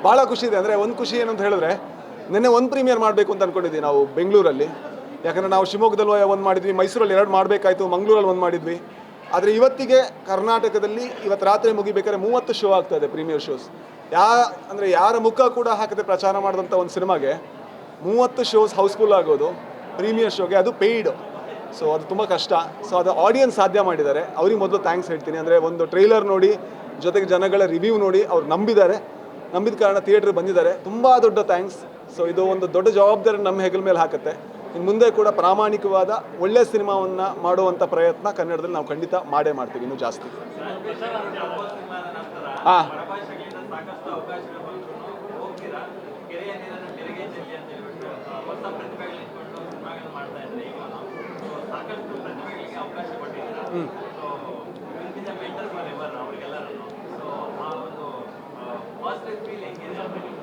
ಭಾಳ ಖುಷಿ ಇದೆ. ಅಂದರೆ ಒಂದು ಖುಷಿ ಏನಂತ ಹೇಳಿದ್ರೆ ನಿನ್ನೆ ಒಂದು ಪ್ರೀಮಿಯರ್ ಮಾಡಬೇಕು ಅಂತ ಅಂದ್ಕೊಂಡಿದ್ವಿ ನಾವು ಬೆಂಗಳೂರಲ್ಲಿ. ಯಾಕಂದರೆ ನಾವು ಶಿವಮೊಗ್ಗದಲ್ಲಿ ಒಂದು ಮಾಡಿದ್ವಿ, ಮೈಸೂರಲ್ಲಿ 2 ಮಾಡಬೇಕಾಯಿತು, ಮಂಗಳೂರಲ್ಲಿ 1 ಮಾಡಿದ್ವಿ. ಆದರೆ ಇವತ್ತಿಗೆ ಕರ್ನಾಟಕದಲ್ಲಿ ಇವತ್ತು ರಾತ್ರಿ ಮುಗಿಬೇಕಾದ್ರೆ 30 ಶೋ ಆಗ್ತಾಯಿದೆ, ಪ್ರೀಮಿಯರ್ ಶೋಸ್. ಯಾರ ಮುಖ ಕೂಡ ಹಾಕದೆ ಪ್ರಚಾರ ಮಾಡಿದಂಥ ಒಂದು ಸಿನಿಮಾಗೆ 30 ಶೋಸ್ ಹೌಸ್ಫುಲ್ ಆಗೋದು ಪ್ರೀಮಿಯರ್ ಶೋಗೆ, ಅದು ಪೇಯ್ಡ್. ಸೊ ಅದು ತುಂಬ ಕಷ್ಟ. ಸೊ ಅದು ಆಡಿಯನ್ಸ್ ಸಾಧ್ಯ ಮಾಡಿದ್ದಾರೆ, ಅವ್ರಿಗೆ ಮೊದಲು ಥ್ಯಾಂಕ್ಸ್ ಹೇಳ್ತೀನಿ. ಅಂದರೆ ಒಂದು ಟ್ರೈಲರ್ ನೋಡಿ, ಜೊತೆಗೆ ಜನಗಳ ರಿವ್ಯೂ ನೋಡಿ ಅವ್ರು ನಂಬಿದ ಕಾರಣ ಥಿಯೇಟ್ರ್ ಬಂದಿದ್ದಾರೆ. ತುಂಬ ದೊಡ್ಡ ಥ್ಯಾಂಕ್ಸ್. ಸೊ ಇದು ಒಂದು ದೊಡ್ಡ ಜವಾಬ್ದಾರಿ ನಮ್ಮ ಹೆಗಲ ಮೇಲೆ ಹಾಕುತ್ತೆ. ಇನ್ನು ಮುಂದೆ ಕೂಡ ಪ್ರಾಮಾಣಿಕವಾದ ಒಳ್ಳೆಯ ಸಿನಿಮಾವನ್ನು ಮಾಡುವಂಥ ಪ್ರಯತ್ನ ಕನ್ನಡದಲ್ಲಿ ನಾವು ಖಂಡಿತ ಮಾಡೇ ಮಾಡ್ತೀವಿ, ಇನ್ನೂ ಜಾಸ್ತಿ. ಹಾಂ,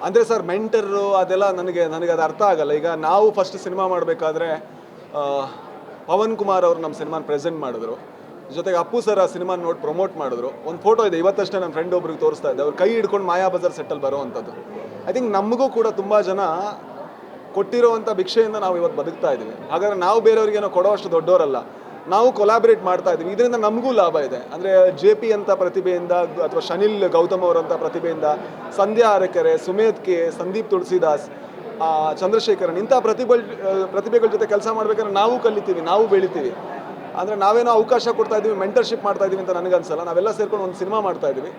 ಅಂದರೆ ಸರ್ ಮೆಂಟರು ಅದೆಲ್ಲ ನನಗೆ ಅದು ಅರ್ಥ ಆಗಲ್ಲ. ಈಗ ನಾವು ಫಸ್ಟ್ ಸಿನಿಮಾ ಮಾಡಬೇಕಾದ್ರೆ ಪವನ್ ಕುಮಾರ್ ಅವರು ನಮ್ಮ ಸಿನಿಮಾನ ಪ್ರೆಸೆಂಟ್ ಮಾಡಿದ್ರು, ಜೊತೆಗೆ ಅಪ್ಪು ಸರ್ ಆ ಸಿನಿಮಾ ನೋಡಿ ಪ್ರಮೋಟ್ ಮಾಡಿದ್ರು. ಒಂದು ಫೋಟೋ ಇದೆ, ಇವತ್ತಷ್ಟೇ ನನ್ನ ಫ್ರೆಂಡ್ ಒಬ್ರಿಗೆ ತೋರಿಸ್ತಾ ಇದ್ದೆ, ಅವ್ರು ಕೈ ಹಿಡ್ಕೊಂಡು ಮಾಯಾ ಬಜಾರ್ ಸೆಟ್ಟಲ್ಲಿ ಬರೋವಂಥದ್ದು. ಐ ಥಿಂಕ್ ನಮಗೂ ಕೂಡ ತುಂಬ ಜನ ಕೊಟ್ಟಿರೋವಂಥ ಭಿಕ್ಷೆಯಿಂದ ನಾವು ಇವತ್ತು ಬದುಕ್ತಾ ಇದ್ದೀವಿ. ಹಾಗಾದರೆ ನಾವು ಬೇರೆಯವ್ರಿಗೇನೋ ಕೊಡೋಷ್ಟು ದೊಡ್ಡವರಲ್ಲ, ನಾವು ಕೊಲಾಬ್ರೇಟ್ ಮಾಡ್ತಾ ಇದ್ದೀವಿ. ಇದರಿಂದ ನಮಗೂ ಲಾಭ ಇದೆ. ಅಂದರೆ JP ಅಂತ ಪ್ರತಿಭೆಯಿಂದ, ಅಥವಾ ಶನಿಲ್ ಗೌತಮ್ ಅವರಂಥ ಪ್ರತಿಭೆಯಿಂದ, ಸಂಧ್ಯಾ ಅರೆಕೆರೆ, ಸುಮೇಧ್ ಕೆ, ಸಂದೀಪ್ ತುಳಸಿದಾಸ್, ಚಂದ್ರಶೇಖರನ್, ಇಂಥ ಪ್ರತಿಭೆಗಳ ಜೊತೆ ಕೆಲಸ ಮಾಡಬೇಕಾದ್ರೆ ನಾವು ಕಲಿತೀವಿ, ನಾವು ಬೆಳಿತೀವಿ. ಅಂದರೆ ನಾವೇನೋ ಅವಕಾಶ ಕೊಡ್ತಾ ಇದ್ದೀವಿ, ಮೆಂಟರ್ಶಿಪ್ ಮಾಡ್ತಾ ಇದ್ದೀವಿ ಅಂತ ನನಗನ್ಸಲ್ಲ. ನಾವೆಲ್ಲ ಸೇರ್ಕೊಂಡು ಒಂದು ಸಿನಿಮಾ ಮಾಡ್ತಾ ಇದ್ದೀವಿ.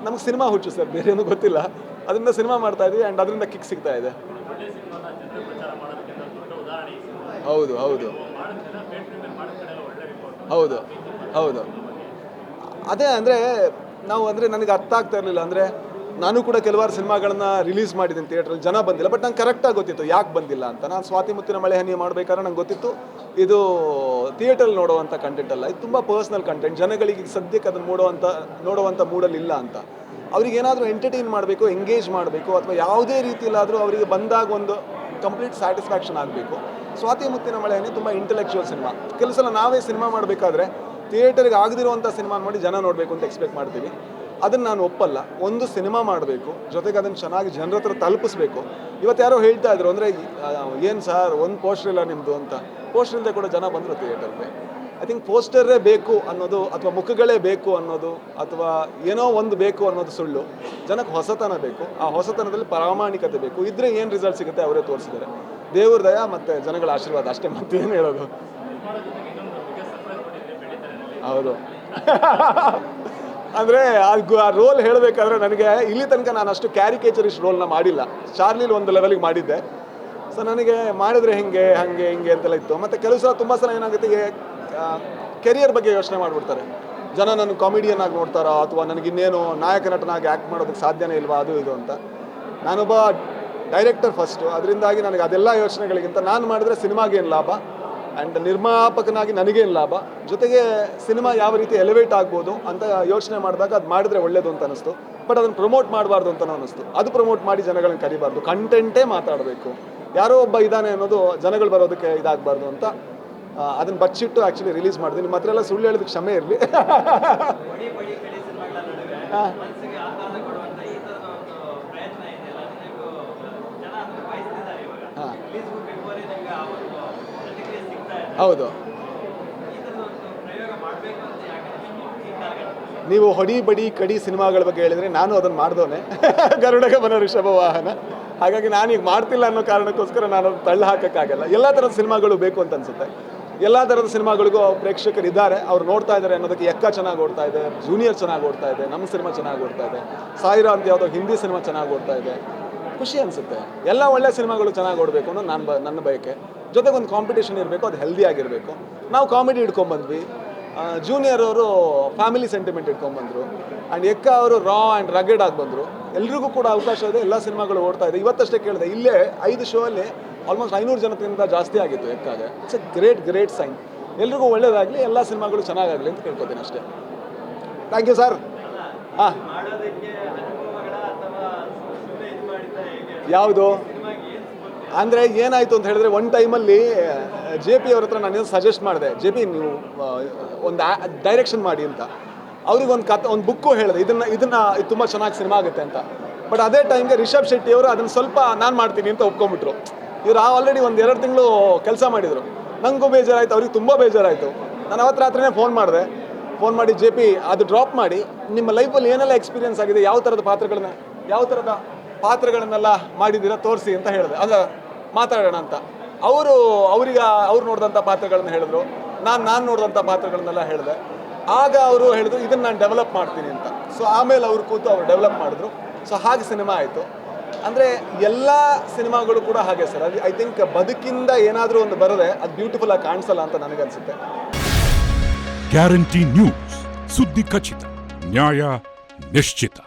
ನಮ್ಗೆ ಸಿನಿಮಾ ಹುಚ್ಚು ಸರ್, ಬೇರೆ ಏನೂ ಗೊತ್ತಿಲ್ಲ. ಅದರಿಂದ ಸಿನಿಮಾ ಮಾಡ್ತಾ ಇದ್ದೀವಿ ಆ್ಯಂಡ್ ಅದರಿಂದ ಕಿಕ್ ಸಿಗ್ತಾ ಇದೆ. ಹೌದು ಹೌದು ಹೌದು ಹೌದು ಅದೇ ಅಂದರೆ ನನಗೆ ಅರ್ಥ ಆಗ್ತಾ ಇರಲಿಲ್ಲ. ಅಂದರೆ ನಾನು ಕೂಡ ಕೆಲವಾರು ಸಿನಿಮಾಗಳನ್ನ ರಿಲೀಸ್ ಮಾಡಿದ್ದೀನಿ ಥಿಯೇಟ್ರಲ್ಲಿ, ಜನ ಬಂದಿಲ್ಲ. ಬಟ್ ನಂಗೆ ಕರೆಕ್ಟಾಗಿ ಗೊತ್ತಿತ್ತು ಯಾಕೆ ಬಂದಿಲ್ಲ ಅಂತ. ನಾನು ಸ್ವಾತಿ ಮುತ್ತಿನ ಮಳೆ ಹನಿ ಮಾಡಬೇಕಾದ್ರೆ ನಂಗೆ ಗೊತ್ತಿತ್ತು ಇದು ಥಿಯೇಟ್ರಲ್ಲಿ ನೋಡುವಂಥ ಕಂಟೆಂಟ್ ಅಲ್ಲ, ಇದು ತುಂಬ ಪರ್ಸ್ನಲ್ ಕಂಟೆಂಟ್. ಜನಗಳಿಗೆ ಸದ್ಯಕ್ಕೆ ಅದನ್ನು ನೋಡುವಂಥ ಮೂಡಲ್ಲಿ ಇಲ್ಲ ಅಂತ. ಅವ್ರಿಗೆ ಏನಾದರೂ ಎಂಟರ್ಟೈನ್ ಮಾಡಬೇಕು, ಎಂಗೇಜ್ ಮಾಡಬೇಕು, ಅಥವಾ ಯಾವುದೇ ರೀತಿಯಲ್ಲಾದರೂ ಅವರಿಗೆ ಬಂದಾಗ ಒಂದು ಕಂಪ್ಲೀಟ್ ಸ್ಯಾಟಿಸ್ಫ್ಯಾಕ್ಷನ್ ಆಗಬೇಕು. ಸ್ವಾತಿ ಮುತ್ತಿನ ಮಳೆ ಹನಿ ತುಂಬ ಇಂಟೆಲೆಕ್ಚುವಲ್ ಸಿನಿಮಾ. ಕೆಲವು ಸಲ ನಾವೇ ಸಿನಿಮಾ ಮಾಡಬೇಕಾದ್ರೆ ಥಿಯೇಟರ್ಗೆ ಆಗದಿರುವಂಥ ಸಿನಿಮಾ ಮಾಡಿ ಜನ ನೋಡಬೇಕು ಅಂತ ಎಕ್ಸ್ಪೆಕ್ಟ್ ಮಾಡ್ತೀವಿ. ಅದನ್ನು ನಾನು ಒಪ್ಪಲ್ಲ. ಒಂದು ಸಿನಿಮಾ ಮಾಡಬೇಕು, ಜೊತೆಗೆ ಅದನ್ನು ಚೆನ್ನಾಗಿ ಜನರ ಹತ್ರ ತಲುಪಿಸ್ಬೇಕು. ಇವತ್ತು ಯಾರೋ ಹೇಳ್ತಾ ಇದ್ರು, ಅಂದರೆ ಏನು ಸರ್ ಒಂದು ಪೋಸ್ಟರ್ ಇಲ್ಲ ನಿಮ್ಮದು ಅಂತ. ಪೋಸ್ಟರ್ ಇಲ್ಲದೆ ಕೂಡ ಜನ ಬಂದರು ಥಿಯೇಟರ್ಗೆ. ಐ ಥಿಂಕ್ ಪೋಸ್ಟರೇ ಬೇಕು ಅನ್ನೋದು, ಅಥವಾ ಮುಖಗಳೇ ಬೇಕು ಅನ್ನೋದು, ಅಥವಾ ಏನೋ ಒಂದು ಬೇಕು ಅನ್ನೋದು ಸುಳ್ಳು. ಜನಕ್ಕೆ ಹೊಸತನ ಬೇಕು, ಆ ಹೊಸತನದಲ್ಲಿ ಪ್ರಾಮಾಣಿಕತೆ ಬೇಕು. ಇದ್ರೆ ಏನು ರಿಸಲ್ಟ್ ಸಿಗುತ್ತೆ ಅವರೇ ತೋರಿಸಿದ್ದಾರೆ. ದೇವ್ರ ದಯ ಮತ್ತು ಜನಗಳ ಆಶೀರ್ವಾದ ಅಷ್ಟೇ, ಮತ್ತೇನು ಹೇಳೋದು. ಹೌದು ಅಂದರೆ ಆ ರೋಲ್ ಹೇಳಬೇಕಾದ್ರೆ ನನಗೆ ಇಲ್ಲಿ ತನಕ ನಾನು ಅಷ್ಟು ಕ್ಯಾರಿಕೇಚರಿಸ್ಟ್ ರೋಲ್ನ ಮಾಡಿಲ್ಲ. ಚಾರ್ಲಿಲಿ ಒಂದು ಲೆವೆಲಿಗೆ ಮಾಡಿದ್ದೆ. ಸೊ ನನಗೆ ಮಾಡಿದ್ರೆ ಹಿಂಗೆ ಅಂತೆಲ್ಲ ಇತ್ತು. ಮತ್ತು ಕೆಲವು ಸಲ ತುಂಬ ಸಲ ಏನಾಗುತ್ತೆ, ಕೆರಿಯರ್ ಬಗ್ಗೆ ಯೋಚನೆ ಮಾಡಿಬಿಡ್ತಾರೆ ಜನ. ನನ್ನ ಕಾಮಿಡಿಯನ್ ಆಗಿ ನೋಡ್ತಾರೋ, ಅಥವಾ ನನಗಿನ್ನೇನು ನಾಯಕ ನಟನಾಗಿ ಆ್ಯಕ್ಟ್ ಮಾಡೋದಕ್ಕೆ ಸಾಧ್ಯನೇ ಇಲ್ವಾ, ಅದು ಇದು ಅಂತ. ನಾನೊಬ್ಬ ಡೈರೆಕ್ಟರ್ ಫಸ್ಟು, ಅದರಿಂದಾಗಿ ನನಗೆ ಅದೆಲ್ಲ ಯೋಚನೆಗಳಿಗಿಂತ ನಾನು ಮಾಡಿದ್ರೆ ಸಿನಿಮಾಗೇನು ಲಾಭ, ಆ್ಯಂಡ್ ನಿರ್ಮಾಪಕನಾಗಿ ನನಗೇನು ಲಾಭ, ಜೊತೆಗೆ ಸಿನಿಮಾ ಯಾವ ರೀತಿ ಎಲಿವೇಟ್ ಆಗ್ಬೋದು ಅಂತ ಯೋಚನೆ ಮಾಡಿದಾಗ ಅದು ಮಾಡಿದ್ರೆ ಒಳ್ಳೇದು ಅಂತ ಅನ್ನಿಸ್ತು. ಬಟ್ ಅದನ್ನು ಪ್ರಮೋಟ್ ಮಾಡಬಾರ್ದು ಅಂತಲೂ ಅನ್ನಿಸ್ತು. ಅದು ಪ್ರಮೋಟ್ ಮಾಡಿ ಜನಗಳನ್ನ ಕರಿಬಾರ್ದು, ಕಂಟೆಂಟೇ ಮಾತಾಡಬೇಕು. ಯಾರೋ ಒಬ್ಬ ಇದ್ದಾನೆ ಅನ್ನೋದು ಜನಗಳು ಬರೋದಕ್ಕೆ ಇದಾಗಬಾರ್ದು ಅಂತ ಅದನ್ನು ಬಚ್ಚಿಟ್ಟು ಆ್ಯಕ್ಚುಲಿ ರಿಲೀಸ್ ಮಾಡಿದೆ. ನಿಮ್ಮ ಹತ್ರ ಎಲ್ಲ ಸುಳ್ಳು ಹೇಳೋದಕ್ಕೆ ಕ್ಷಮೆ ಇರಲಿ. ಹೌದು, ನೀವು ಹೊಡಿ ಬಡಿ ಕಡಿ ಸಿನಿಮಾಗಳ ಬಗ್ಗೆ ಹೇಳಿದರೆ ನಾನು ಅದನ್ನು ಮಾಡಿದವನೇ. ಗರುಡಗಮನ ಋಷಭ ವಾಹನ. ಹಾಗಾಗಿ ನಾನೀಗ ಮಾಡ್ತಿಲ್ಲ ಅನ್ನೋ ಕಾರಣಕ್ಕೋಸ್ಕರ ನಾನು ಅದು ತಳ್ಳಿ ಹಾಕೋಕ್ಕಾಗಲ್ಲ. ಎಲ್ಲ ಥರದ ಸಿನಿಮಾಗಳು ಬೇಕು ಅಂತ ಅನಿಸುತ್ತೆ. ಎಲ್ಲ ಥರದ ಸಿನಿಮಾಗಳಿಗೂ ಪ್ರೇಕ್ಷಕರು ಇದ್ದಾರೆ, ಅವ್ರು ನೋಡ್ತಾ ಇದ್ದಾರೆ ಅನ್ನೋದಕ್ಕೆ. ಎಕ್ಕ ಚೆನ್ನಾಗಿ ಓಡ್ತಾ ಇದೆ, ಜೂನಿಯರ್ ಚೆನ್ನಾಗಿ ಓಡ್ತಾ ಇದೆ, ನಮ್ಮ ಸಿನಿಮಾ ಚೆನ್ನಾಗಿ ಓಡ್ತಾ ಇದೆ, ಸಾಯಿರಾ ಅಂತ ಯಾವುದೋ ಹಿಂದಿ ಸಿನಿಮಾ ಚೆನ್ನಾಗಿ ಓಡ್ತಾ ಇದೆ. ಖುಷಿ ಅನಿಸುತ್ತೆ. ಎಲ್ಲ ಒಳ್ಳೆ ಸಿನಿಮಾಗಳು ಚೆನ್ನಾಗಿ ಓಡಬೇಕು ಅನ್ನೋ ನನ್ನ ಬಯಕೆ. ಜೊತೆಗೆ ಒಂದು ಕಾಂಪಿಟೇಷನ್ ಇರಬೇಕು, ಅದು ಹೆಲ್ದಿ ಆಗಿರಬೇಕು. ನಾವು ಕಾಮಿಡಿ ಇಟ್ಕೊಂಡ್ಬಂದ್ವಿ, ಜೂನಿಯರ್ ಅವರು ಫ್ಯಾಮಿಲಿ ಸೆಂಟಿಮೆಂಟ್ ಇಟ್ಕೊಂಡ್ಬಂದರು, ಆ್ಯಂಡ್ ಎಕ್ಕ ಅವರು ರಾ ಆ್ಯಂಡ್ ರಗೆಡ್ ಆಗಿ ಬಂದರು. ಎಲ್ರಿಗೂ ಕೂಡ ಅವಕಾಶ ಇದೆ, ಎಲ್ಲ ಸಿನಿಮಾಗಳು ಓಡ್ತಾ ಇದೆ. ಇವತ್ತಷ್ಟೇ ಕೇಳಿದೆ, ಇಲ್ಲೇ 5 ಶೋ ಅಲ್ಲಿ ಆಲ್ಮೋಸ್ಟ್ 500 ಜನದಿಂದ ಜಾಸ್ತಿ ಆಗಿತ್ತು ಎಕ್ಕಾಗೆ. It's a great sign. ಎಲ್ರಿಗೂ ಒಳ್ಳೇದಾಗಲಿ, ಎಲ್ಲ ಸಿನಿಮಾಗಳು ಚೆನ್ನಾಗಾಗಲಿ ಅಂತ ಕೇಳ್ಕೊತೀನಿ ಅಷ್ಟೇ. Thank you sir. ಹಾಂ, ಯಾವುದು ಅಂದರೆ ಏನಾಯಿತು ಅಂತ ಹೇಳಿದ್ರೆ, ಒಂದು ಟೈಮಲ್ಲಿ JP ಅವ್ರ ಹತ್ರ ನಾನೇನು ಸಜೆಸ್ಟ್ ಮಾಡಿದೆ, JP ನೀವು ಒಂದು ಡೈರೆಕ್ಷನ್ ಮಾಡಿ ಅಂತ. ಅವ್ರಿಗೆ ಒಂದು ಬುಕ್ಕು ಹೇಳಿದೆ, ಇದನ್ನು ಇದು ತುಂಬ ಚೆನ್ನಾಗಿ ಸಿನಿಮಾ ಆಗುತ್ತೆ ಅಂತ. ಬಟ್ ಅದೇ ಟೈಮ್ಗೆ ರಿಷಬ್ ಶೆಟ್ಟಿ ಅವರು ಅದನ್ನು ಸ್ವಲ್ಪ ನಾನು ಮಾಡ್ತೀನಿ ಅಂತ ಒಪ್ಕೊಂಡ್ಬಿಟ್ರು. ಇವ್ರು ಆಲ್ರೆಡಿ ಒಂದು 2 ತಿಂಗಳು ಕೆಲಸ ಮಾಡಿದರು. ನನಗೂ ಬೇಜಾರಾಯಿತು, ಅವ್ರಿಗೆ ತುಂಬ ಬೇಜಾರಾಯಿತು. ನಾನು ಅವತ್ತು ರಾತ್ರಿನೇ ಫೋನ್ ಮಾಡಿ JP ಅದು ಡ್ರಾಪ್ ಮಾಡಿ ನಿಮ್ಮ ಲೈಫಲ್ಲಿ ಏನೆಲ್ಲ ಎಕ್ಸ್ಪೀರಿಯನ್ಸ್ ಆಗಿದೆ, ಯಾವ ಥರದ ಪಾತ್ರಗಳನ್ನೆಲ್ಲ ಮಾಡಿದ್ದೀರಾ ತೋರಿಸಿ ಅಂತ ಹೇಳಿದೆ. ಅದು ಮಾತಾಡೋಣ ಅಂತ. ಅವ್ರು ನೋಡಿದಂಥ ಪಾತ್ರಗಳನ್ನ ಹೇಳಿದ್ರು, ನಾನು ನೋಡಿದಂಥ ಪಾತ್ರಗಳನ್ನೆಲ್ಲ ಹೇಳಿದೆ. ಆಗ ಅವರು ಹೇಳಿದ್ರು ಇದನ್ನು ನಾನು ಡೆವಲಪ್ ಮಾಡ್ತೀನಿ ಅಂತ. ಸೊ ಆಮೇಲೆ ಅವ್ರು ಕೂತು ಅವ್ರು ಡೆವಲಪ್ ಮಾಡಿದ್ರು. ಸೊ ಹಾಗೆ ಸಿನಿಮಾ ಆಯಿತು. ಅಂದರೆ ಎಲ್ಲ ಸಿನಿಮಾಗಳು ಕೂಡ ಹಾಗೆ ಸರ್. ಅದು ಐ ಥಿಂಕ್ ಬದುಕಿಂದ ಏನಾದರೂ ಒಂದು ಬರದೆ ಅದು ಬ್ಯೂಟಿಫುಲ್ ಆಗಿ ಕಾಣಿಸಲ್ಲ ಅಂತ ನನಗನ್ಸುತ್ತೆ. ಗ್ಯಾರಂಟಿ ನ್ಯೂಸ್, ಸುದ್ದಿ ಖಚಿತ, ನ್ಯಾಯ ನಿಶ್ಚಿತ.